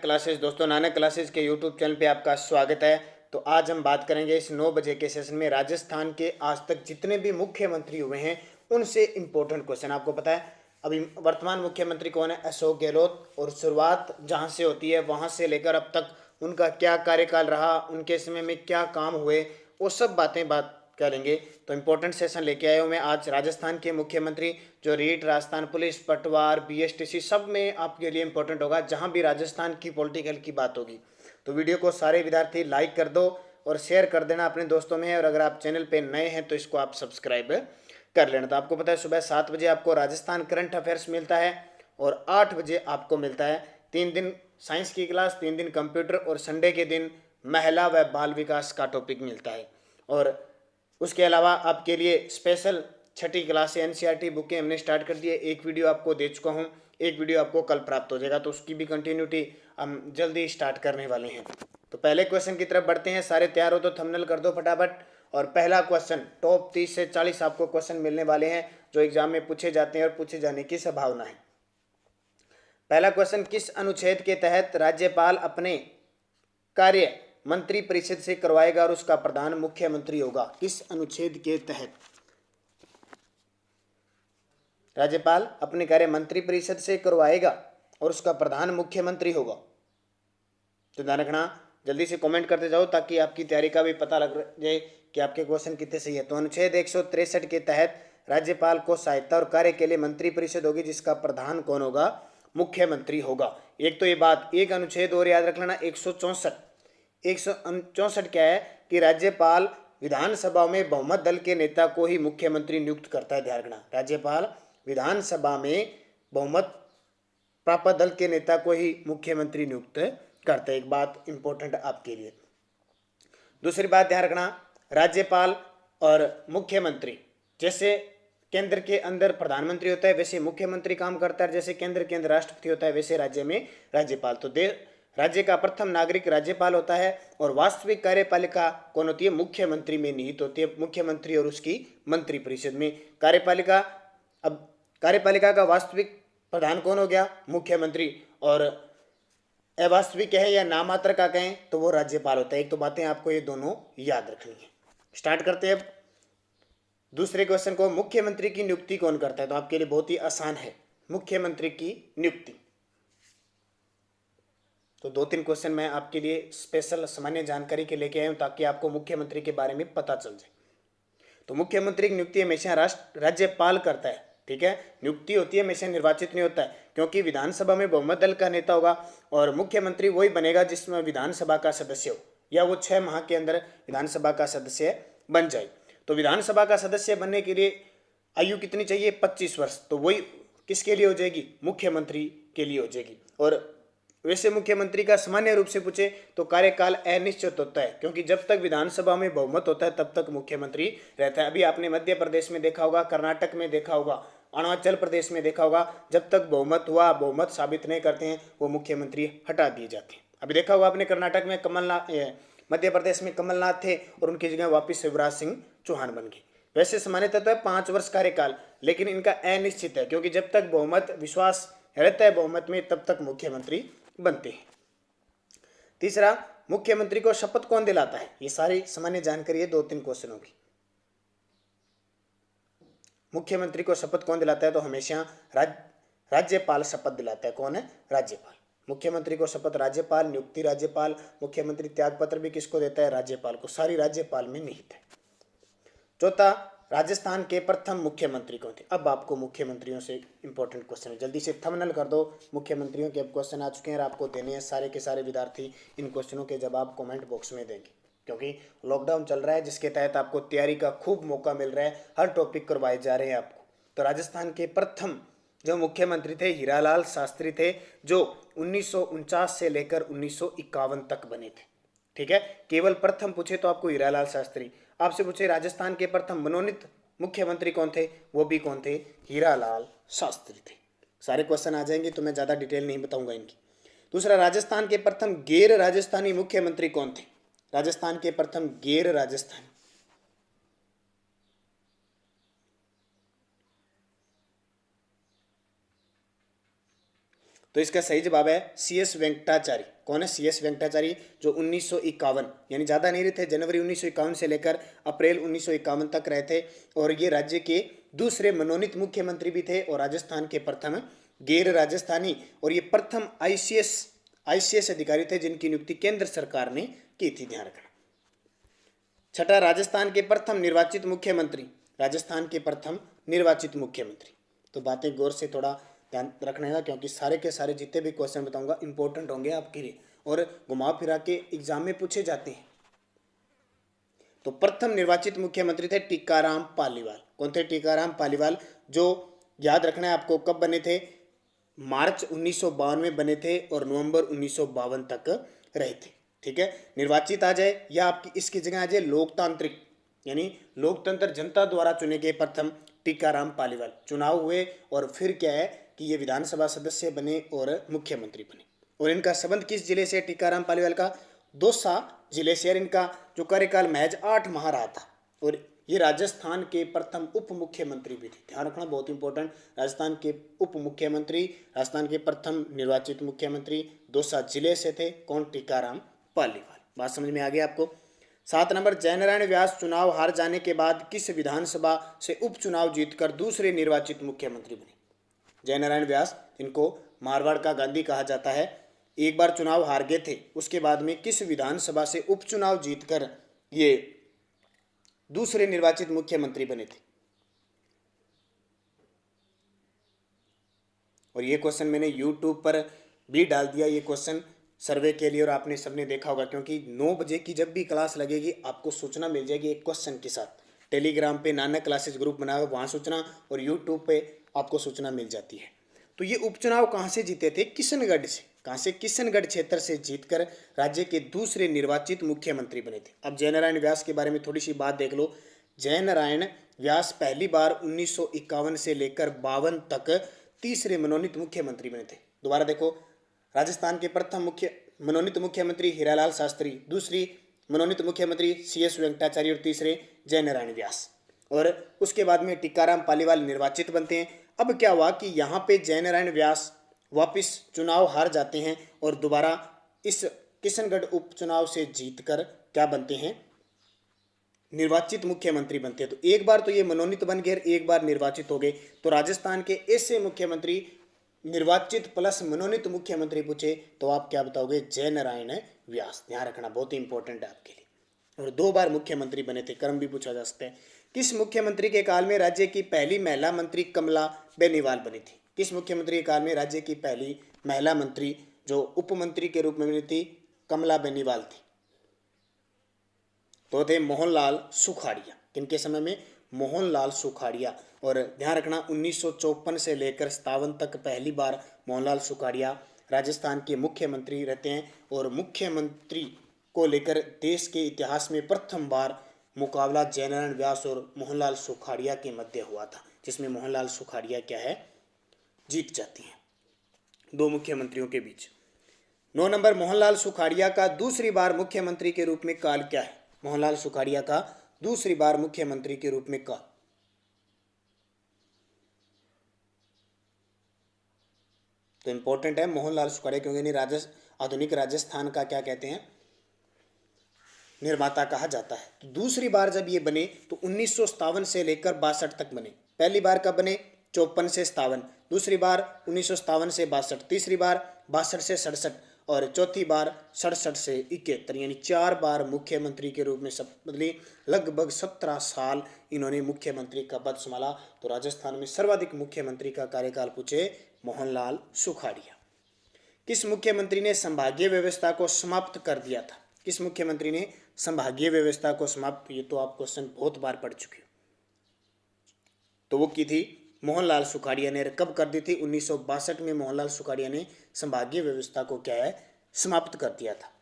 Classes. दोस्तों, Nanak classes के YouTube channel पे आपका स्वागत है। तो आज हम बात करेंगे इस 9 बजे के सेशन में राजस्थान के आज तक जितने भी मुख्यमंत्री हुए हैं उनसे इम्पोर्टेंट क्वेश्चन। आपको पता है अभी वर्तमान मुख्यमंत्री कौन है? अशोक गहलोत। और शुरुआत जहाँ से होती है वहाँ से लेकर अब तक उनका क्या कार्यकाल रहा, उनके समय में क्या काम हुए, वो सब बात करेंगे। तो इम्पोर्टेंट सेशन लेके आया हूँ मैं आज। राजस्थान के मुख्यमंत्री जो रीट, राजस्थान पुलिस, पटवार, बीएसटीसी सब में आपके लिए इंपॉर्टेंट होगा जहां भी राजस्थान की पॉलिटिकल की बात होगी। तो वीडियो को सारे विद्यार्थी लाइक कर दो और शेयर कर देना अपने दोस्तों में। और अगर आप चैनल पे नए हैं तो इसको आप सब्सक्राइब कर लेना। तो आपको पता है सुबह 7 बजे आपको राजस्थान करंट अफेयर्स मिलता है और 8 बजे आपको मिलता है 3 दिन साइंस की क्लास, 3 दिन कंप्यूटर और संडे के दिन महिला व बाल विकास का टॉपिक मिलता है। और उसके अलावा आपके लिए स्पेशल छठी क्लास से एनसीईआरटी बुकें हमने स्टार्ट कर दी है। एक वीडियो आपको दे चुका हूँ, एक वीडियो आपको कल प्राप्त हो जाएगा, तो उसकी भी कंटिन्यूटी हम जल्दी स्टार्ट करने वाले हैं। तो पहले क्वेश्चन की तरफ बढ़ते हैं। सारे तैयार हो तो थंबनेल कर दो फटाफट। और पहला क्वेश्चन, टॉप 30 से 40 आपको क्वेश्चन मिलने वाले हैं जो एग्जाम में पूछे जाते हैं और पूछे जाने की संभावना है। पहला क्वेश्चन, किस अनुच्छेद के तहत राज्यपाल अपने कार्य मंत्री परिषद से करवाएगा और उसका प्रधान मुख्यमंत्री होगा? किस अनुच्छेद के तहत राज्यपाल अपने कार्य मंत्री परिषद से करवाएगा और उसका प्रधान मुख्यमंत्री होगा? तो ध्यान रखना, जल्दी से कमेंट करते जाओ ताकि आपकी तैयारी का भी पता लग जाए कि आपके क्वेश्चन कितने सही है। तो अनुच्छेद 163 के तहत राज्यपाल को सहायता और कार्य के लिए मंत्री परिषद होगी जिसका प्रधान कौन होगा? मुख्यमंत्री होगा। एक तो ये बात, एक अनुच्छेद और याद रख लेना, 164 क्या है कि राज्यपाल विधानसभा में बहुमत दल के नेता को ही मुख्यमंत्री नियुक्त करता है। ध्यान रखना, राज्यपाल विधानसभा में बहुमत प्राप्त दल के नेता को ही मुख्यमंत्री नियुक्त करते हैं। एक बात इंपॉर्टेंट आपके लिए। दूसरी बात ध्यान रखना, राज्यपाल और मुख्यमंत्री जैसे केंद्र के अंदर प्रधानमंत्री होता है वैसे मुख्यमंत्री काम करता है, जैसे केंद्र के अंदर राष्ट्रपति होता है वैसे राज्य में राज्यपाल। तो राज्य का प्रथम नागरिक राज्यपाल होता है और वास्तविक कार्यपालिका कौन होती है? मुख्यमंत्री में निहित होती है। मुख्यमंत्री और उसकी मंत्री परिषद में कार्यपालिका। अब कार्यपालिका का वास्तविक प्रधान कौन हो गया? मुख्यमंत्री। और अवास्तविक है या नामात्र का कहें तो वो राज्यपाल होता है। एक तो बातें आपको ये दोनों याद रखनी है। स्टार्ट करते हैं अब दूसरे क्वेश्चन को। मुख्यमंत्री की नियुक्ति कौन करता है? तो आपके लिए बहुत ही आसान है, मुख्यमंत्री की नियुक्ति। तो 2-3 क्वेश्चन मैं आपके लिए स्पेशल सामान्य जानकारी के लेके आया हूं ताकि आपको मुख्यमंत्री के बारे में पता चल जाए। तो मुख्यमंत्री की नियुक्ति हमेशा राज्यपाल करता है, ठीक है। नियुक्ति होती है, हमेशा निर्वाचित नहीं होता है, क्योंकि विधानसभा में बहुमत दल का नेता होगा और मुख्यमंत्री वही बनेगा जिसमें विधानसभा का सदस्य हो या वो 6 माह के अंदर विधानसभा का सदस्य बन जाए। तो विधानसभा का सदस्य बनने के लिए आयु कितनी चाहिए? 25 वर्ष। तो वही किसके लिए हो जाएगी? मुख्यमंत्री के लिए हो जाएगी। और वैसे मुख्यमंत्री का सामान्य रूप से पूछे तो कार्यकाल अनिश्चित होता है, क्योंकि जब तक विधानसभा में बहुमत होता है तब तक मुख्यमंत्री रहता है। अभी आपने मध्य प्रदेश में देखा होगा, कर्नाटक में देखा होगा, अरुणाचल प्रदेश में देखा होगा, जब तक बहुमत साबित नहीं करते हैं वो मुख्यमंत्री हटा दिए जाते हैं। अभी देखा होगा आपने कर्नाटक में कमलनाथ, मध्य प्रदेश में कमलनाथ थे और उनकी जगह वापिस शिवराज सिंह चौहान बन गए। वैसे सामान्यतः तो है 5 वर्ष कार्यकाल, लेकिन इनका अनिश्चित है, क्योंकि जब तक बहुमत विश्वास रहता है बहुमत में तब तक मुख्यमंत्री बनते हैं। तीसरा, मुख्यमंत्री को शपथ कौन दिलाता है? ये सारी सामान्य जानकारी है, 2-3 क्वेश्चन होगी। मुख्यमंत्री को शपथ कौन दिलाता है? तो हमेशा राज्यपाल शपथ दिलाता है। कौन है? राज्यपाल। मुख्यमंत्री को शपथ राज्यपाल, नियुक्ति राज्यपाल, मुख्यमंत्री त्यागपत्र भी किसको देता है? राज्यपाल को। सारी राज्यपाल में निहित है। चौथा, राजस्थान के प्रथम मुख्यमंत्री कौन थे? अब आपको मुख्यमंत्रियों से इंपॉर्टेंट क्वेश्चन है, जल्दी से थंबनेल कर दो। मुख्यमंत्रियों के अब क्वेश्चन आ चुके हैं और आपको देने हैं। सारे के सारे विद्यार्थी इन क्वेश्चनों के जवाब कमेंट बॉक्स में देंगे, क्योंकि लॉकडाउन चल रहा है जिसके तहत आपको तैयारी का खूब मौका मिल रहा है, हर टॉपिक करवाए जा रहे हैं आपको। तो राजस्थान के प्रथम जो मुख्यमंत्री थे हीरालाल शास्त्री थे, जो 1949 से लेकर 1951 तक बने थे, ठीक है। केवल प्रथम पूछे तो आपको हीरालाल शास्त्री, आपसे पूछे राजस्थान के प्रथम मनोनीत मुख्यमंत्री कौन थे? वो भी कौन थे? हीरालाल शास्त्री थे। सारे क्वेश्चन आ जाएंगे तो मैं ज़्यादा डिटेल नहीं बताऊंगा इनकी। दूसरा, राजस्थान के प्रथम गैर राजस्थानी मुख्यमंत्री कौन थे? राजस्थान के प्रथम गैर राजस्थानी, तो इसका सही जवाब है CS वेंकटाचारी। कौन है CS वेंकटाचारी, जो 1951 यानी ज़्यादा नहीं रहे थे, जनवरी 1951 से लेकर अप्रैल 1951 तक रहे थे, और ये राज्य के दूसरे मनोनीत मुख्यमंत्री भी थे और राजस्थान के प्रथम गैर राजस्थानी और ये प्रथम ICS अधिकारी थे जिनकी नियुक्ति केंद्र सरकार ने की थी, ध्यान रखना। छठा, राजस्थान के प्रथम निर्वाचित मुख्यमंत्री, राजस्थान के प्रथम निर्वाचित मुख्यमंत्री। तो बातें गौर से थोड़ा ध्यान रखना है क्योंकि सारे के सारे जितने भी क्वेश्चन बताऊंगा इंपॉर्टेंट होंगे आपके लिए और घुमा फिरा के एग्जाम में पूछे जाते हैं। तो प्रथम निर्वाचित मुख्यमंत्री थे टीकाराम पालीवाल। कौन थे? टीकाराम पालीवाल, जो याद रखना है आपको कब बने थे, मार्च 1952 में बने थे और नवंबर 1952 तक रहे थे। ठीक है, निर्वाचित आ जाए या आपकी इसकी जगह आ जाए लोकतांत्रिक, यानी लोकतंत्र जनता द्वारा चुने गए प्रथम टीकाराम पालीवाल चुनाव हुए और फिर क्या है कि ये विधानसभा सदस्य बने और मुख्यमंत्री बने। और इनका संबंध किस जिले से? टीकाराम पालीवाल का दौसा जिले से। और इनका जो कार्यकाल महज 8 माह रहा था और ये राजस्थान के प्रथम उप मुख्यमंत्री भी थे। ध्यान रखना, बहुत इंपॉर्टेंट, राजस्थान के उप मुख्यमंत्री, राजस्थान के प्रथम निर्वाचित मुख्यमंत्री दौसा जिले से थे। कौन? टीकाराम पालीवाल। बात समझ में आ गई आपको। 7 नंबर, जयनारायण व्यास चुनाव हार जाने के बाद किस विधानसभा से उपचुनाव जीतकर दूसरे निर्वाचित मुख्यमंत्री बने? जयनारायण व्यास, इनको मारवाड़ का गांधी कहा जाता है, एक बार चुनाव हार गए थे, उसके बाद में किस विधानसभा से उपचुनाव जीतकर ये दूसरे निर्वाचित मुख्यमंत्री बने थे? और ये क्वेश्चन मैंने YouTube पर भी डाल दिया, ये क्वेश्चन सर्वे के लिए, और आपने सबने देखा होगा क्योंकि 9 बजे की जब भी क्लास लगेगी आपको सूचना मिल जाएगी एक क्वेश्चन के साथ। टेलीग्राम पे नानक क्लासेस ग्रुप बना हुआ, वहाँ सूचना, और यूट्यूब पे आपको सूचना मिल जाती है। तो ये उपचुनाव कहाँ से जीते थे? किशनगढ़ से। कहाँ से? किशनगढ़ क्षेत्र से जीतकर राज्य के दूसरे निर्वाचित मुख्यमंत्री बने थे। अब जयनारायण व्यास के बारे में थोड़ी सी बात देख लो। जयनारायण व्यास पहली बार 1951 से लेकर 52 तक तीसरे मनोनीत मुख्यमंत्री बने थे। दोबारा देखो, राजस्थान के प्रथम मनोनीत मुख्यमंत्री हीरालाल शास्त्री, दूसरी मनोनीत मुख्यमंत्री CS वेंकटाचार्य और तीसरे जयनारायण व्यास। और उसके बाद में टीकाराम पालीवाल निर्वाचित बनते हैं। अब क्या हुआ कि यहाँ पे जयनारायण व्यास वापस चुनाव हार जाते हैं और दोबारा इस किशनगढ़ उपचुनाव से जीतकर क्या बनते हैं? निर्वाचित मुख्यमंत्री बनते हैं। तो एक बार तो ये मनोनीत बन गए, एक बार निर्वाचित हो गए। तो राजस्थान के ऐसे मुख्यमंत्री निर्वाचित प्लस मनोनीत मुख्यमंत्री पूछे तो आप क्या बताओगे? जयनारायण व्यास। ध्यान रखना, बहुत ही इंपॉर्टेंट है आपके लिए। और 2 बार मुख्यमंत्री बने थे, क्रम भी पूछा जा सकता है। किस मुख्यमंत्री के काल में राज्य की पहली महिला मंत्री कमला बेनीवाल बनी थी? किस मुख्यमंत्री के काल में राज्य की पहली महिला मंत्री जो उप मंत्री के रूप में बनी थी कमला बेनीवाल थी? तो थे मोहनलाल सुखाड़िया। किनके समय में? मोहनलाल सुखाड़िया। और ध्यान रखना, 1954 से लेकर 57 तक पहली बार मोहनलाल सुखाड़िया राजस्थान के मुख्यमंत्री रहते हैं। और मुख्यमंत्री को लेकर देश के इतिहास में प्रथम बार मुकाबला जयनारायण व्यास और मोहनलाल सुखाड़िया के मध्य हुआ था, जिसमें मोहनलाल सुखाड़िया क्या है? जीत जाती हैं, 2 मुख्यमंत्रियों के बीच। 9 नंबर, मोहनलाल सुखाड़िया का दूसरी बार मुख्यमंत्री के रूप में काल क्या है? मोहनलाल सुखाड़िया का दूसरी बार मुख्यमंत्री के रूप में काल। तो इंपॉर्टेंट है मोहनलाल सुखाड़िया क्योंकि इन्हें आधुनिक राजस्थान का क्या कहते हैं? निर्माता कहा जाता है। तो दूसरी बार जब ये बने तो 1957 से लेकर 62 तक बने। पहली बार कब बने? 54 से 57। दूसरी बार 1957 से 62। तीसरी बार 62 से 67 और चौथी बार 67 से 71, यानी 4 बार मुख्यमंत्री के रूप में शपथ ली। लगभग 17 साल इन्होंने मुख्यमंत्री का पद संभाला। तो राजस्थान में सर्वाधिक मुख्यमंत्री का कार्यकाल पूछे मोहनलाल सुखाड़िया। किस मुख्यमंत्री ने संभागीय व्यवस्था को समाप्त कर दिया था? किस मुख्यमंत्री ने संभागीय व्यवस्था को समाप्त? ये तो आप क्वेश्चन बहुत बार पढ़ चुके हो। तो वो की थी मोहनलाल सुखाड़िया ने। कब कर दी थी? 1962 में मोहनलाल सुखाड़िया ने संभागीय व्यवस्था को क्या है? समाप्त कर दिया था।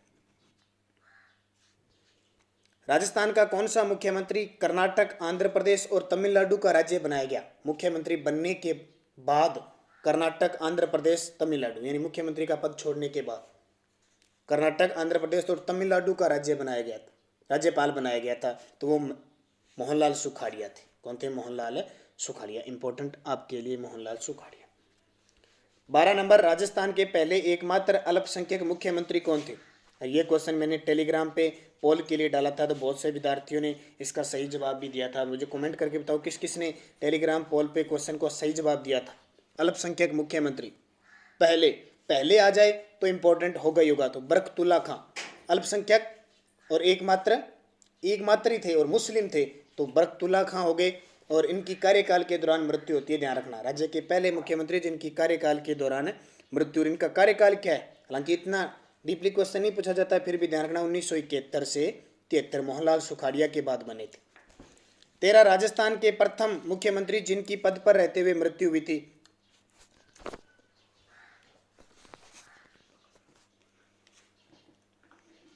राजस्थान का कौन सा मुख्यमंत्री कर्नाटक, आंध्र प्रदेश और तमिलनाडु का राज्य बनाया गया? मुख्यमंत्री बनने के बाद कर्नाटक, आंध्र प्रदेश, तमिलनाडु, यानी मुख्यमंत्री का पद छोड़ने के बाद कर्नाटक, आंध्र प्रदेश और तमिलनाडु का राज्य बनाया गया था, राज्यपाल बनाया गया था। तो वो मोहनलाल सुखाड़िया थे। कौन थे? मोहनलाल सुखाड़िया। इंपॉर्टेंट आपके लिए मोहनलाल सुखाड़िया। 12 नंबर, राजस्थान के पहले एकमात्र अल्पसंख्यक मुख्यमंत्री कौन थे? ये क्वेश्चन मैंने टेलीग्राम पे पोल के लिए डाला था, तो बहुत से विद्यार्थियों ने इसका सही जवाब भी दिया था। मुझे कमेंट करके बताओ किस किस ने टेलीग्राम पोल पे क्वेश्चन को सही जवाब दिया था। अल्पसंख्यक मुख्यमंत्री पहले पहले आ जाए तो इंपॉर्टेंट होगा ही होगा। तो बरकतुल्ला खां अल्पसंख्यक और एकमात्र ही थे और मुस्लिम थे, तो बरकतुल्ला खां हो गए। और इनकी कार्यकाल के दौरान मृत्यु होती है, ध्यान रखना। राज्य के पहले मुख्यमंत्री जिनकी कार्यकाल के दौरान मृत्यु, और इनका कार्यकाल क्या है, हालांकि इतना डीपली क्वेश्चन नहीं पूछा जाता है, फिर भी ध्यान रखना 1971 से 73 मोहनलाल सुखाड़िया के बाद बने थे। 13, राजस्थान के प्रथम मुख्यमंत्री जिनकी पद पर रहते हुए मृत्यु हुई थी।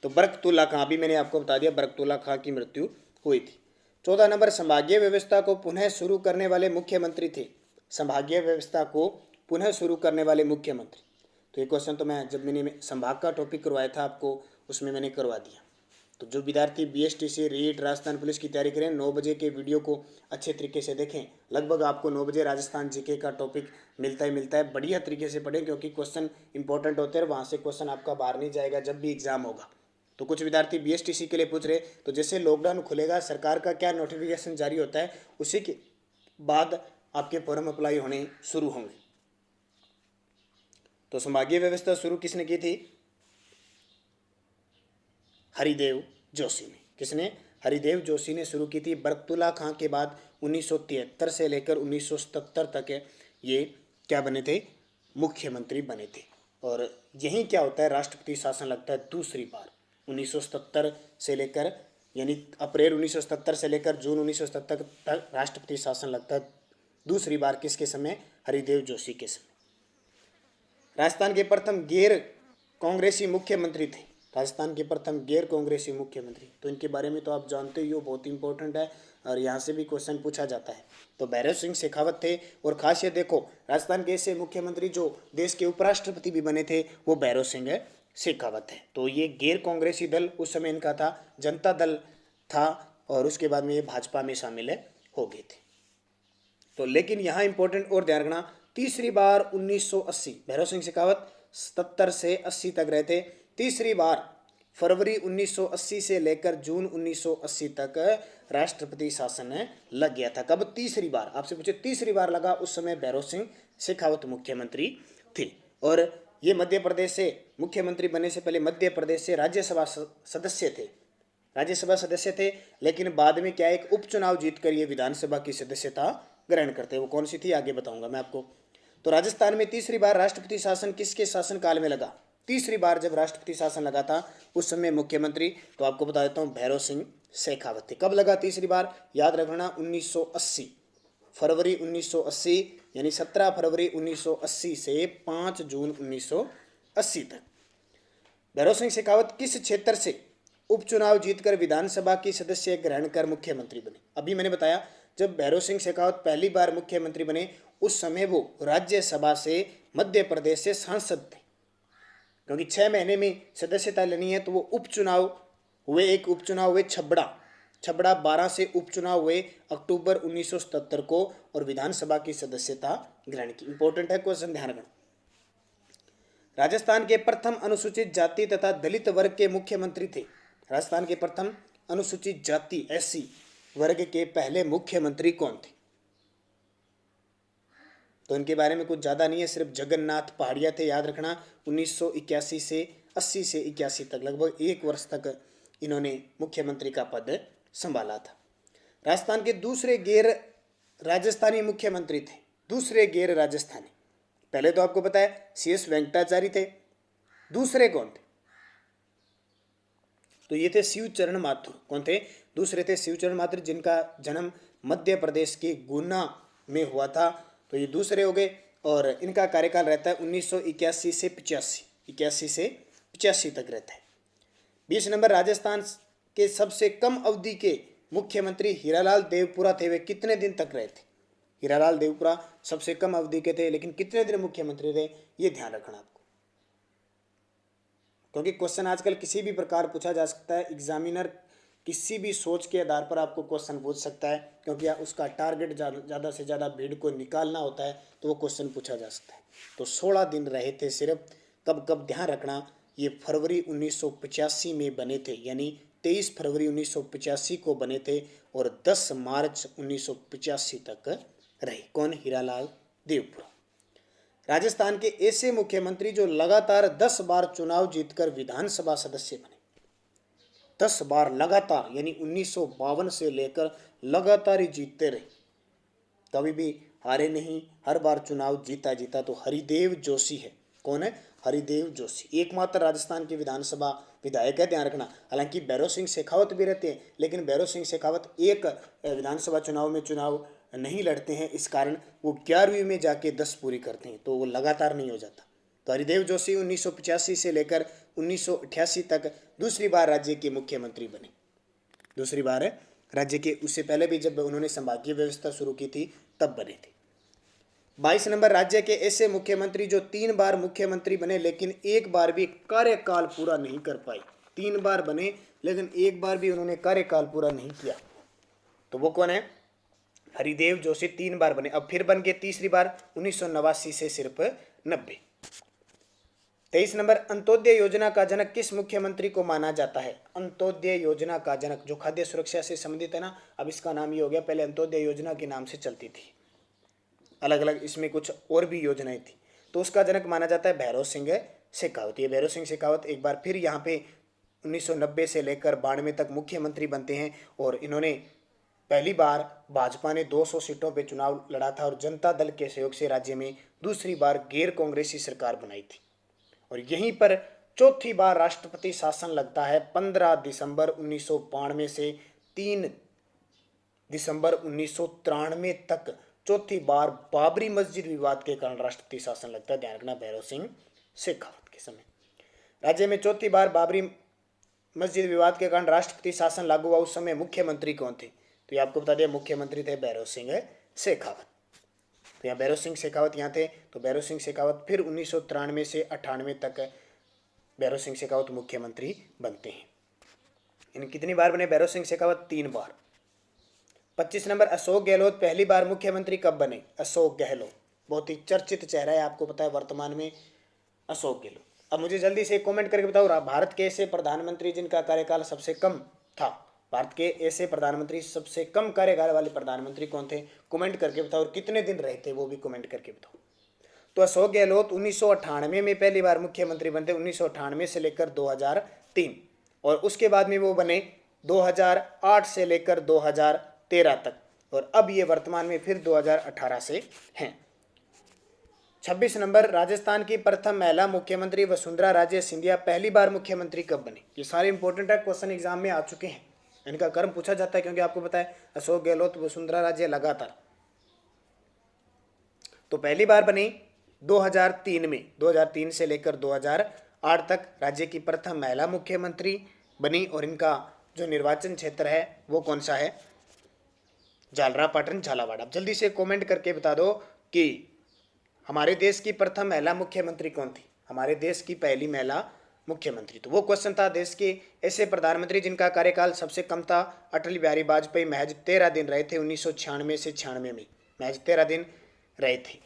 तो बरकतुल्ला खां, अभी मैंने आपको बता दिया बरकतुल्ला खां की मृत्यु हुई थी। 14 नंबर, संभागीय व्यवस्था को पुनः शुरू करने वाले मुख्यमंत्री थे। संभागीय व्यवस्था को पुनः शुरू करने वाले मुख्यमंत्री, तो ये क्वेश्चन तो मैं जब मैंने संभाग का टॉपिक करवाया था आपको, उसमें मैंने करवा दिया। तो जो विद्यार्थी बीएसटीसी रीट राजस्थान पुलिस की तैयारी करें, 9 बजे के वीडियो को अच्छे तरीके से देखें। लगभग आपको 9 बजे राजस्थान जीके का टॉपिक मिलता है। बढ़िया तरीके से पढ़ें, क्योंकि क्वेश्चन इंपॉर्टेंट होते हैं, वहाँ से क्वेश्चन आपका बाहर नहीं जाएगा जब भी एग्जाम होगा। तो कुछ विद्यार्थी बीएसटीसी के लिए पूछ रहे, तो जैसे लॉकडाउन खुलेगा, सरकार का क्या नोटिफिकेशन जारी होता है, उसी के बाद आपके फॉर्म अप्लाई होने शुरू होंगे। तो संभागीय व्यवस्था शुरू किसने की थी? हरिदेव जोशी ने। किसने? हरिदेव जोशी ने शुरू की थी। बरकतुल्ला खां के बाद 1973 से लेकर 1977 तक ये क्या बने थे? मुख्यमंत्री बने थे। और यही क्या होता है, राष्ट्रपति शासन लगता है दूसरी बार 1977 से लेकर, यानी अप्रैल 1977 से लेकर जून 1977 तक राष्ट्रपति शासन लगता है दूसरी बार। किसके समय? हरिदेव जोशी के समय। राजस्थान के प्रथम गैर कांग्रेसी मुख्यमंत्री थे। राजस्थान के प्रथम गैर कांग्रेसी मुख्यमंत्री, तो इनके बारे में तो आप जानते ही हो, बहुत इंपॉर्टेंट है और यहाँ से भी क्वेश्चन पूछा जाता है। तो भैरव सिंह शेखावत थे। और खासियत देखो, राजस्थान के ऐसे मुख्यमंत्री जो देश के उपराष्ट्रपति भी बने थे, वो भैरव सिंह शेखावत है। तो ये गैर कांग्रेसी दल उस समय इनका था, जनता दल था, और उसके बाद में ये भाजपा में शामिल हो गए थे। तो लेकिन यहाँ इंपॉर्टेंट और ध्यान रखना, तीसरी बार 1980, भैरव सिंह शेखावत 77 से 80 तक रहे थे। तीसरी बार फरवरी 1980 से लेकर जून 1980 तक राष्ट्रपति शासन लग गया था। कब? तीसरी बार। आपसे पूछे तीसरी बार लगा, उस समय भैरव सिंह शेखावत मुख्यमंत्री थे। और ये मध्य प्रदेश से मुख्यमंत्री बनने से पहले मध्य प्रदेश से राज्यसभा सदस्य थे। राज्यसभा सदस्य थे, लेकिन बाद में क्या, एक उपचुनाव जीतकर ये विधानसभा की सदस्यता ग्रहण करते हैं। वो कौन सी थी, आगे बताऊंगा मैं आपको। तो राजस्थान में तीसरी बार राष्ट्रपति शासन किसके शासनकाल में लगा? तीसरी बार जब राष्ट्रपति शासन लगा था, उस समय मुख्यमंत्री, तो आपको बता देता हूँ, भैरव सिंह शेखावत थे। कब लगा तीसरी बार? याद रखना, 1980, फरवरी 1980, यानी 17 फरवरी 1980 से 5 जून 1980 तक। भैरव सिंह शेखावत किस क्षेत्र से उपचुनाव जीतकर विधानसभा की सदस्य ग्रहण कर मुख्यमंत्री बने? अभी मैंने बताया, जब भैरव सिंह शेखावत पहली बार मुख्यमंत्री बने, उस समय वो राज्यसभा से मध्य प्रदेश से सांसद थे। क्योंकि 6 महीने में सदस्यता लेनी है, तो वो उपचुनाव हुए। एक उपचुनाव हुए छबड़ा 12 से उपचुनाव हुए अक्टूबर 1977 को, और विधानसभा की सदस्यता ग्रहण की। इंपॉर्टेंट है क्वेश्चन, ध्यान रखना। राजस्थान के प्रथम अनुसूचित जाति तथा दलित वर्ग के मुख्यमंत्री थे। राजस्थान के प्रथम अनुसूचित जाति एससी वर्ग के पहले मुख्यमंत्री कौन थे? तो इनके बारे में कुछ ज़्यादा नहीं है, सिर्फ जगन्नाथ पहाड़िया थे। याद रखना, 1981 से 80 से 81 तक, लगभग 1 वर्ष तक इन्होंने मुख्यमंत्री का पद संभाला था। राजस्थान के दूसरे गैर राजस्थानी मुख्यमंत्री थे। दूसरे गैर राजस्थानी, पहले तो आपको पता है CS वेंकटाचार्य थे, दूसरे कौन थे? तो ये थे शिवचरण माथुर। कौन थे? दूसरे थे शिवचरण माथुर, जिनका जन्म मध्य प्रदेश के गुना में हुआ था। तो ये दूसरे हो गए, और इनका कार्यकाल रहता है 1981 से 85, 81 से 85 तक रहता है। 20 नंबर, राजस्थान के सबसे कम अवधि के मुख्यमंत्री हीरालाल देवपुरा थे। वे कितने दिन तक रहे थे? हीरालाल देवपुरा सबसे कम अवधि के थे, लेकिन कितने दिन मुख्यमंत्री रहे, ये ध्यान रखना आपको, क्योंकि क्वेश्चन आजकल किसी भी प्रकार पूछा जा सकता है। एग्जामिनर किसी भी सोच के आधार पर आपको क्वेश्चन पूछ सकता है, क्योंकि उसका टारगेट ज़्यादा से ज़्यादा भीड़ को निकालना होता है, तो वो क्वेश्चन पूछा जा सकता है। तो 16 दिन रहे थे सिर्फ। कब कब ध्यान रखना, ये फरवरी 1985 में बने थे, यानी 23 फरवरी 1985 को बने थे और 10 मार्च 1985 तक रहे। कौन? हीरालाल देवपुरा। राजस्थान के ऐसे मुख्यमंत्री जो लगातार 10 बार चुनाव जीतकर विधानसभा सदस्य बने। 10 बार लगातार, यानी 1952 से लेकर लगातार ही जीतते रहे, कभी भी हारे नहीं, हर बार चुनाव जीता जीता। तो हरिदेव जोशी है। कौन है? हरिदेव जोशी। एकमात्र राजस्थान के विधानसभा विधायक है, ध्यान रखना। हालांकि भैरव सिंह शेखावत भी रहते हैं, लेकिन भैरव सिंह शेखावत एक विधानसभा चुनाव में चुनाव नहीं लड़ते हैं, इस कारण वो 11वीं में जाके 10 पूरी करते हैं, तो वो लगातार नहीं हो जाता। तो हरिदेव जोशी 1985 से लेकर 1988 तक दूसरी बार राज्य के मुख्यमंत्री बने। दूसरी बार है राज्य के, उससे पहले भी जब उन्होंने संभागीय व्यवस्था शुरू की थी तब बने थे। 22 नंबर, राज्य के ऐसे मुख्यमंत्री जो 3 बार मुख्यमंत्री बने लेकिन एक बार भी कार्यकाल पूरा नहीं कर पाए। 3 बार बने लेकिन एक बार भी उन्होंने कार्यकाल पूरा नहीं किया, तो वो कौन है? हरिदेव जोशी। 3 बार बने, अब फिर बन गए तीसरी बार 1989 से सिर्फ 90। 23 नंबर, अंत्योदय योजना का जनक किस मुख्यमंत्री को माना जाता है? अंत्योदय योजना का जनक, जो खाद्य सुरक्षा से संबंधित है ना, अब इसका नाम ये हो गया, पहले अंत्योदय योजना के नाम से चलती थी, अलग अलग इसमें कुछ और भी योजनाएं थी। तो उसका जनक माना जाता है भैरव सिंह शेखावत। ये भैरव सिंह शेखावत एक बार फिर यहाँ पे 1990 से लेकर 92 तक मुख्यमंत्री बनते हैं, और इन्होंने पहली बार भाजपा ने 200 सीटों पे चुनाव लड़ा था और जनता दल के सहयोग से राज्य में दूसरी बार गैर कांग्रेसी सरकार बनाई थी। और यहीं पर चौथी बार राष्ट्रपति शासन लगता है 15 दिसंबर 1992 से 3 दिसंबर 1993 तक। चौथी बार बाबरी मस्जिद विवाद के कारण राष्ट्रपति शासन लगता है, ध्यान रखना, भैरव सिंह शेखावत के समय। राज्य में चौथी बार बाबरी मस्जिद विवाद के कारण राष्ट्रपति शासन लागू हुआ, उस समय मुख्यमंत्री कौन थे? तो ये आपको बता दिया, मुख्यमंत्री थे भैरव सिंह शेखावत। तो यहाँ भैरव सिंह शेखावत यहाँ थे, तो भैरव सिंह शेखावत फिर 1993 से 98 तक भैरव सिंह शेखावत मुख्यमंत्री बनते हैं। इन कितनी बार बने भैरव सिंह शेखावत? 3 बार। 25 नंबर, अशोक गहलोत पहली बार मुख्यमंत्री कब बने? अशोक गहलोत बहुत ही चर्चित चेहरा है, आपको पता है वर्तमान में, अशोक गहलोत। अब मुझे जल्दी से कमेंट करके बताओ, भारत के ऐसे प्रधानमंत्री जिनका कार्यकाल सबसे कम था, भारत के ऐसे प्रधानमंत्री सबसे कम कार्यकाल वाले प्रधानमंत्री कौन थे? कमेंट करके बताओ, और कितने दिन रहे थे वो भी कमेंट करके बताओ। तो अशोक गहलोत 1998 में पहली बार मुख्यमंत्री बनते, 1998 से लेकर 2003, और उसके बाद में वो बने 2008 से लेकर 2013 तक, और अब ये वर्तमान में फिर 2018 से हैं। 26 नंबर, राजस्थान की प्रथम महिला मुख्यमंत्री वसुंधरा राजे सिंधिया पहली बार मुख्यमंत्री कब बने? ये सारे इंपॉर्टेंट है, क्वेश्चन एग्जाम में आ चुके हैं, इनका क्रम पूछा जाता है, क्योंकि आपको पता है अशोक गहलोत वसुंधरा राजे लगातार। तो पहली बार बनी 2003 में, 2003 से लेकर 2008 तक राज्य की प्रथम महिला मुख्यमंत्री बनी, और इनका जो निर्वाचन क्षेत्र है वो कौन सा है? झालरापाटन झालावाड़। अब जल्दी से कमेंट करके बता दो कि हमारे देश की प्रथम महिला मुख्यमंत्री कौन थी? हमारे देश की पहली महिला मुख्यमंत्री, तो वो क्वेश्चन था देश के ऐसे प्रधानमंत्री जिनका कार्यकाल सबसे कम था। अटल बिहारी वाजपेयी महज 13 दिन रहे थे, 1996 से 96 में महज 13 दिन रहे थे।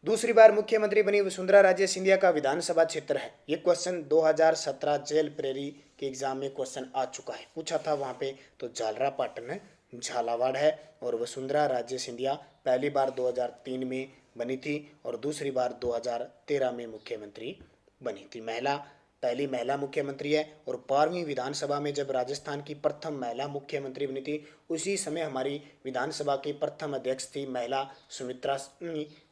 दूसरी बार मुख्यमंत्री बनी वसुंधरा राजे सिंधिया का विधानसभा क्षेत्र है? ये क्वेश्चन 2017 जेल प्रेरी के एग्जाम में क्वेश्चन आ चुका है, पूछा था वहां पे, तो झालरापाटन झालावाड़ है। और वसुंधरा राजे सिंधिया पहली बार 2003 में बनी थी और दूसरी बार 2013 में मुख्यमंत्री बनी थी। पहली महिला मुख्यमंत्री है। और 12वीं विधानसभा में जब राजस्थान की प्रथम महिला मुख्यमंत्री बनी थी, उसी समय हमारी विधानसभा की प्रथम अध्यक्ष थी महिला सुमित्रा,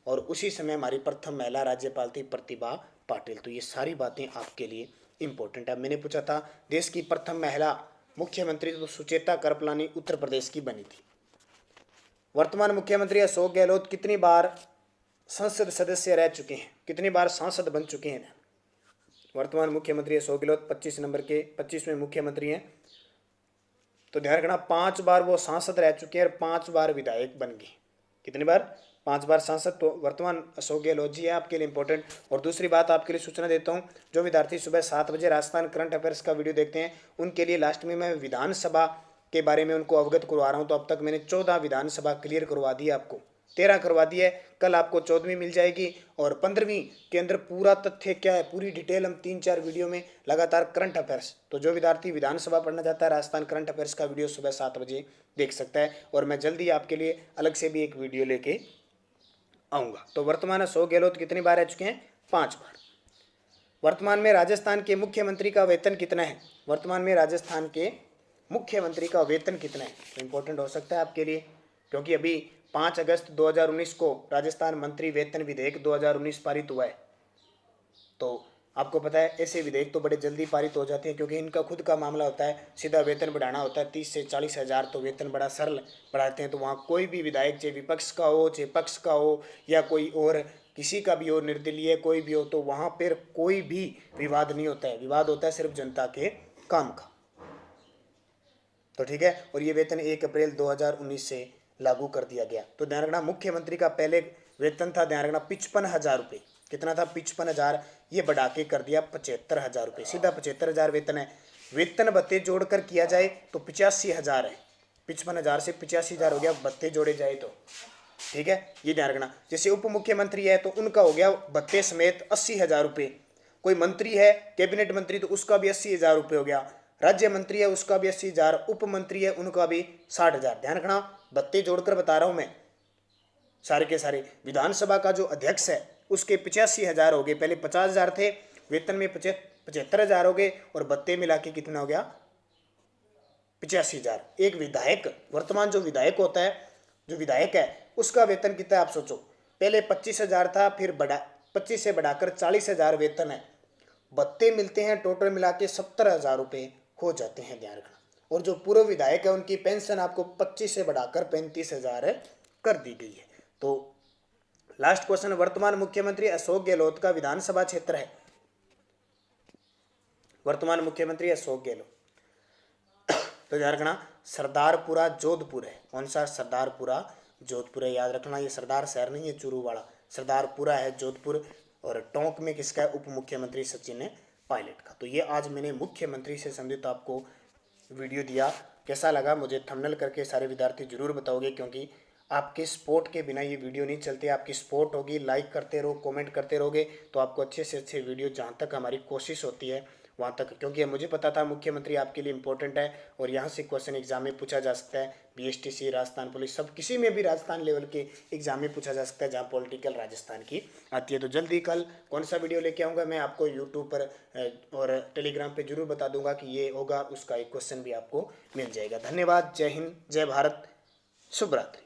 और उसी समय हमारी प्रथम महिला राज्यपाल थी प्रतिभा पाटिल। तो ये सारी बातें आपके लिए इंपॉर्टेंट है। मैंने पूछा था देश की प्रथम महिला मुख्यमंत्री, तो सुचेता करपलानी उत्तर प्रदेश की बनी थी। वर्तमान मुख्यमंत्री अशोक गहलोत कितनी बार संसद सदस्य रह चुके हैं? कितनी बार सांसद बन चुके हैं? वर्तमान मुख्यमंत्री अशोक गहलोत 25 नंबर के 25वें मुख्यमंत्री हैं। तो ध्यान रखना 5 बार वो सांसद रह चुके हैं और 5 बार विधायक बन गए। कितनी बार? 5 बार सांसद तो वर्तमान अशोक गहलोत जी है आपके लिए इंपॉर्टेंट। और दूसरी बात आपके लिए सूचना देता हूँ, जो विद्यार्थी सुबह 7 बजे राजस्थान करंट अफेयर्स का वीडियो देखते हैं उनके लिए लास्ट में मैं विधानसभा के बारे में उनको अवगत करवा रहा हूँ। तो अब तक मैंने 14 विधानसभा क्लियर करवा दी, आपको 13 करवा दी है, कल आपको 14वीं मिल जाएगी। और 15वीं के अंदर पूरा तथ्य क्या है, पूरी डिटेल हम 3-4 वीडियो में लगातार करंट अफेयर्स। तो जो विद्यार्थी विधानसभा पढ़ना चाहता है राजस्थान करंट अफेयर्स का वीडियो सुबह 7 बजे देख सकता है। और मैं जल्दी आपके लिए अलग से भी एक वीडियो लेके आऊँगा। तो वर्तमान अशोक गहलोत कितनी बार रह चुके हैं? 5 बार। वर्तमान में राजस्थान के मुख्यमंत्री का वेतन कितना है? वर्तमान में राजस्थान के मुख्यमंत्री का वेतन कितना है? तो इंपॉर्टेंट हो सकता है आपके लिए, क्योंकि अभी 5 अगस्त 2019 को राजस्थान मंत्री वेतन विधेयक 2019 पारित हुआ है। तो आपको पता है ऐसे विधेयक तो बड़े जल्दी पारित हो जाते हैं, क्योंकि इनका खुद का मामला होता है, सीधा वेतन बढ़ाना होता है 30 से 40 हज़ार। तो वेतन बड़ा सरल बढ़ाते हैं। तो वहाँ कोई भी विधायक, चाहे विपक्ष का हो, चाहे पक्ष का हो, या कोई और किसी का भी हो, निर्दलीय कोई भी हो, तो वहाँ पर कोई भी विवाद नहीं होता है। विवाद होता है सिर्फ जनता के काम का। तो ठीक है। और ये वेतन 1 अप्रैल 2019 से लागू कर दिया गया। तो ध्यान रखना, मुख्यमंत्री का पहले वेतन था, ध्यान रखना 55,000 रुपये। कितना था? 55,000। ये बढ़ा के कर दिया 75,000 रुपये, सीधा 75,000 वेतन है। वेतन भत्ते जोड़कर किया जाए तो 85,000 है। 55,000 से 85,000 हो गया, भत्ते जोड़े जाए तो। ठीक है, ये ध्यान रखना। जैसे उप मुख्यमंत्री है तो उनका हो गया भत्ते समेत 80,000 रुपये। कोई मंत्री है, कैबिनेट मंत्री, तो उसका भी 80,000 रुपये हो गया। राज्य मंत्री है उसका भी 80,000, उप मंत्री है उनका भी 60,000। ध्यान रखना, भत्ते जोड़कर बता रहा हूं मैं सारे के सारे। विधानसभा का जो अध्यक्ष है उसके 85,000 हो गए, पहले 50,000 थे, वेतन में 75,000 हो गए, और भत्ते मिला के कितना हो गया? 85,000। एक विधायक, वर्तमान जो विधायक होता है, जो विधायक है उसका वेतन कितना है आप सोचो। पहले 25,000 था, फिर 25 से बढ़ाकर 40,000 वेतन है। भत्ते मिलते हैं टोटल मिला के 70,000 रुपये हो जाते हैं, ध्यान रखना। और जो पूर्व विधायक है उनकी पेंशन आपको 25 से बढ़ाकर 35,000 कर दी गई है। तो लास्ट क्वेश्चन, वर्तमान मुख्यमंत्री अशोक गहलोत का विधानसभा क्षेत्र है? वर्तमान मुख्यमंत्री अशोक गहलोत, तो ध्यान रखना सरदारपुरा जोधपुर है। कौन सा? सरदारपुरा जोधपुर है, याद रखना। ये सरदार शहर नहीं है चूरू वाला, सरदारपुरा है जोधपुर। और टोंक में किसका है? उप मुख्यमंत्री सचिन पायलट का। तो ये आज मैंने मुख्यमंत्री से संबंधित आपको वीडियो दिया। कैसा लगा मुझे थंबनेल करके सारे विद्यार्थी जरूर बताओगे, क्योंकि आपके सपोर्ट के बिना ये वीडियो नहीं चलती। आपकी सपोर्ट होगी, लाइक करते रहो, कमेंट करते रहोगे, तो आपको अच्छे से अच्छे वीडियो, जहाँ तक हमारी कोशिश होती है वहाँ तक, क्योंकि मुझे पता था मुख्यमंत्री आपके लिए इंपॉर्टेंट है और यहाँ से क्वेश्चन एग्जाम में पूछा जा सकता है। बीएसटीसी, राजस्थान पुलिस, सब किसी में भी राजस्थान लेवल के एग्जाम में पूछा जा सकता है जहाँ पॉलिटिकल राजस्थान की आती है। तो जल्दी कल कौन सा वीडियो लेके आऊँगा मैं आपको यूट्यूब पर और टेलीग्राम पे जरूर बता दूंगा कि ये होगा, उसका एक क्वेश्चन भी आपको मिल जाएगा। धन्यवाद। जय हिंद, जय भारत, शुभ रात्रि।